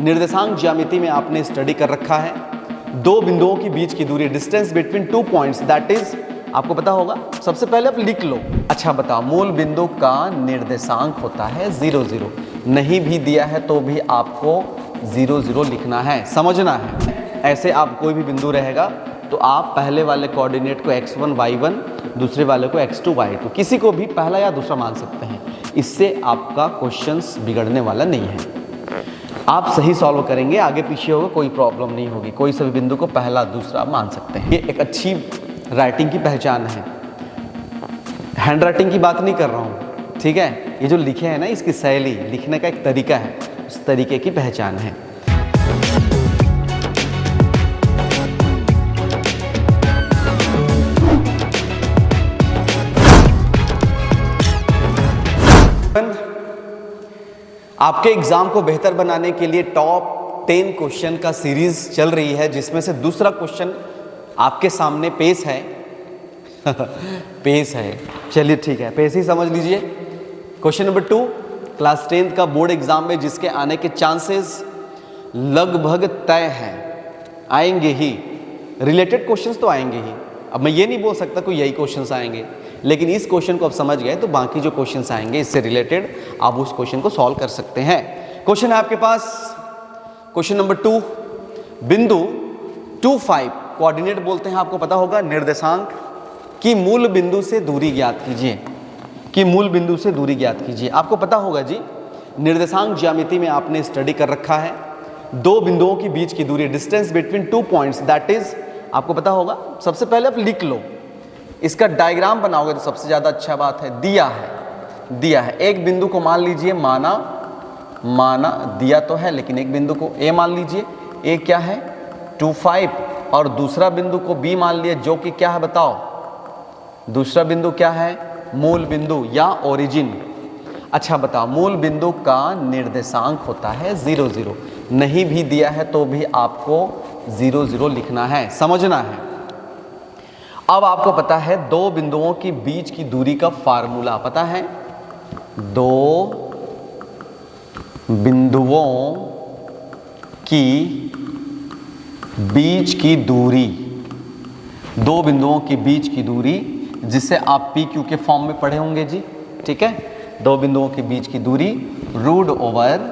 निर्देशांक ज्यामिति में आपने स्टडी कर रखा है। दो बिंदुओं के बीच की दूरी, distance between two points, that is आपको पता होगा। सबसे पहले आप लिख लो। अच्छा बताओ, मूल बिंदु का निर्देशांक होता है 0 0। नहीं भी दिया है तो भी आपको 0 0 लिखना है, समझना है। ऐसे आप कोई भी बिंदु रहेगा तो आप पहले वाले कोऑर्डिनेट को x1 y1, दूसरे वाले को x2 y2, किसी को भी पहला या दूसरा मान सकते हैं। इससे आपका क्वेश्चंस बिगड़ने वाला नहीं है। आप सही सॉल्व करेंगे, आगे पीछे होगा कोई प्रॉब्लम नहीं होगी। कोई सभी बिंदु को पहला दूसरा मान सकते हैं। ये एक अच्छी राइटिंग की पहचान है। हैंड राइटिंग की बात नहीं कर रहा हूँ, ठीक है। ये जो लिखे हैं ना, इसकी शैली, लिखने का एक तरीका है, उस तरीके की पहचान है। आपके एग्जाम को बेहतर बनाने के लिए टॉप 10 क्वेश्चन का सीरीज चल रही है, जिसमें से दूसरा क्वेश्चन आपके सामने पेश है। पेश है, चलिए ठीक है, पेश ही समझ लीजिए। क्वेश्चन नंबर 2, क्लास 10 का बोर्ड एग्जाम में जिसके आने के चांसेस लगभग तय हैं, आएंगे ही। रिलेटेड क्वेश्चंस तो आएंगे ही। अब मैं ये नहीं बोल सकता कोई यही क्वेश्चंस आएंगे, लेकिन इस क्वेश्चन को आप समझ गए तो बाकी जो क्वेश्चंस आएंगे इससे रिलेटेड आप उस क्वेश्चन को सॉल्व कर सकते हैं। क्वेश्चन है आपके पास, क्वेश्चन नंबर 2, बिंदु 2 5 कोऑर्डिनेट बोलते हैं, आपको पता होगा। निर्देशांक की मूल बिंदु से दूरी ज्ञात कीजिए, कि मूल बिंदु से दूरी ज्ञात कीजिए। आपको पता होगा जी, निर्देशांक ज्यामिति में आपने स्टडी कर रखा है। दो बिंदुओं के बीच की दूरी, distance between two points, that is आपको पता होगा। सबसे पहले आप लिख लो, इसका डायग्राम बनाओगे तो सबसे ज्यादा अच्छा बात है। दिया है एक बिंदु को मान लीजिए, माना दिया तो है, लेकिन एक बिंदु को ए मान लीजिए। ए क्या है 2 5, और दूसरा बिंदु को बी मान लिए, जो कि क्या है बताओ। दूसरा बिंदु क्या है, मूल बिंदु या ओरिजिन। अच्छा बताओ, मूल बिंदु का निर्देशांक होता है 0 0। नहीं भी दिया है तो भी आपको 0 0 लिखना है, समझना है। अब आपको पता है दो बिंदुओं के बीच की दूरी का फार्मूला पता है। दो बिंदुओं की बीच की दूरी, दो बिंदुओं के बीच की दूरी, जिसे आप पी क्यू के फॉर्म में पढ़े होंगे जी, ठीक है। दो बिंदुओं के बीच की दूरी root over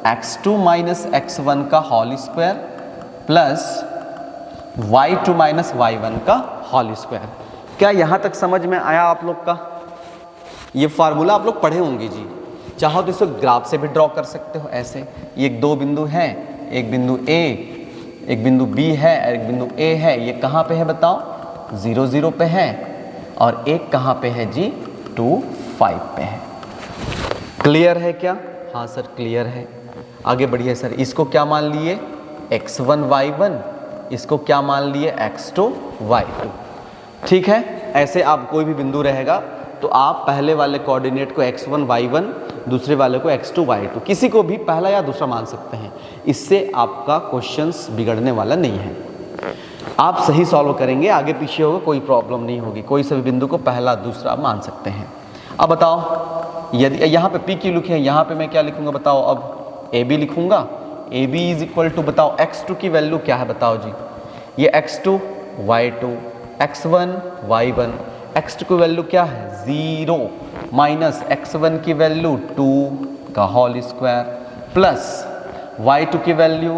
x2 minus x1 का whole square plus y2 minus y1 का होल स्क्वायर। क्या यहां तक समझ में आया आप लोग का? ये फार्मूला आप लोग पढ़े होंगे जी। चाहो तो इसको ग्राफ से भी ड्रॉ कर सकते हो ऐसे। ये दो बिंदु हैं, एक बिंदु A, एक बिंदु B है, एक बिंदु A है। ये कहाँ पे है बताओ? 0 0 पे है। और एक कहाँ पे है जी? 2 5 पे है। क्लियर है क्या? हाँ सर क्लियर है। आगे बढ़िए सर। इसको क्या मान लिए? x1 y1, इसको क्या मान लिए? x2 y2। ठीक है। ऐसे आप कोई भी बिंदु रहेगा तो आप पहले वाले कोऑर्डिनेट को x1 y1, दूसरे वाले को x2 y2, किसी को भी पहला या दूसरा मान सकते हैं। इससे आपका क्वेश्चंस बिगड़ने वाला नहीं है। आप सही सॉल्व करेंगे, आगे पीछे होगा कोई प्रॉब्लम नहीं होगी। कोई सभी बिंदु को पहला दूसरा मान सकते हैं। अब बताओ, यदि यहाँ पे पी क्यू लिखे हैं, यहाँ पे मैं क्या लिखूंगा बताओ? अब ए बी लिखूंगा। A B is equal to बताओ x2 की वैल्यू क्या है बताओ जी? ये x2 y2, x1 y1, x2 की वैल्यू क्या है? 0 माइनस x1 की वैल्यू 2 का होल स्क्वायर प्लस y2 की वैल्यू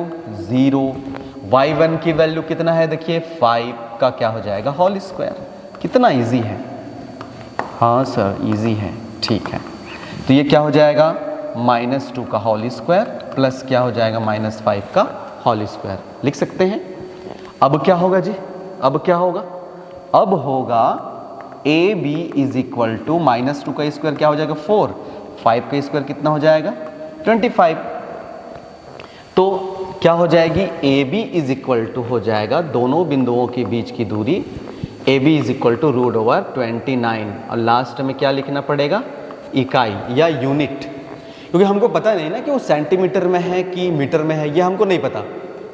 0, y1 की वैल्यू कितना है देखिए 5 का क्या हो जाएगा? Whole square. कितना इजी है? हाँ सर इजी है, ठीक है। तो ये क्या हो जाएगा? -2 का होल स्क्वायर प्लस क्या हो जाएगा? -5 का होल स्क्वायर। लिख सकते हैं। अब क्या होगा जी? अब क्या होगा? अब होगा A B is equal to -2 का स्क्वायर क्या हो जाएगा? 4, 5 का स्क्वायर कितना हो जाएगा? 25। तो क्या हो जाएगी? A B is equal to हो जाएगा दोनों बिंदुओं के बीच की दूरी A B is equal to root over 29, और लास्ट में क्या लिखना पड़ेगा? इकाई या यूनिट, क्योंकि हमको पता नहीं ना कि वो सेंटीमीटर में है कि मीटर में है, ये हमको नहीं पता।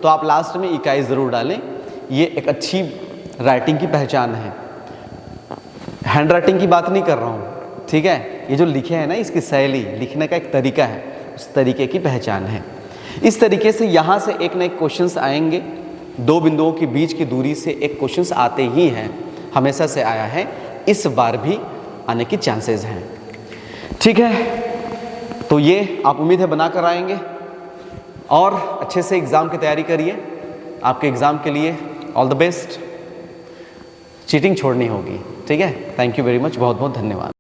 तो आप लास्ट में इकाई ज़रूर डालें। ये एक अच्छी राइटिंग की पहचान है। हैंड राइटिंग की बात नहीं कर रहा हूँ, ठीक है। ये जो लिखे हैं ना, इसकी शैली, लिखने का एक तरीका है, उस तरीके की पहचान है। इस तरीके से यहाँ से एक न एक क्वेश्चंस आएंगे, दो बिंदुओं के बीच की दूरी से एक क्वेश्चंस आते ही हैं, हमेशा से आया है, इस बार भी आने की चांसेस हैं। ठीक है, तो ये आप उम्मीद है बना कर आएंगे और अच्छे से एग्ज़ाम की तैयारी करिए। आपके एग्ज़ाम के लिए ऑल द बेस्ट, चीटिंग छोड़नी होगी। ठीक है, थैंक यू वेरी मच, बहुत बहुत धन्यवाद।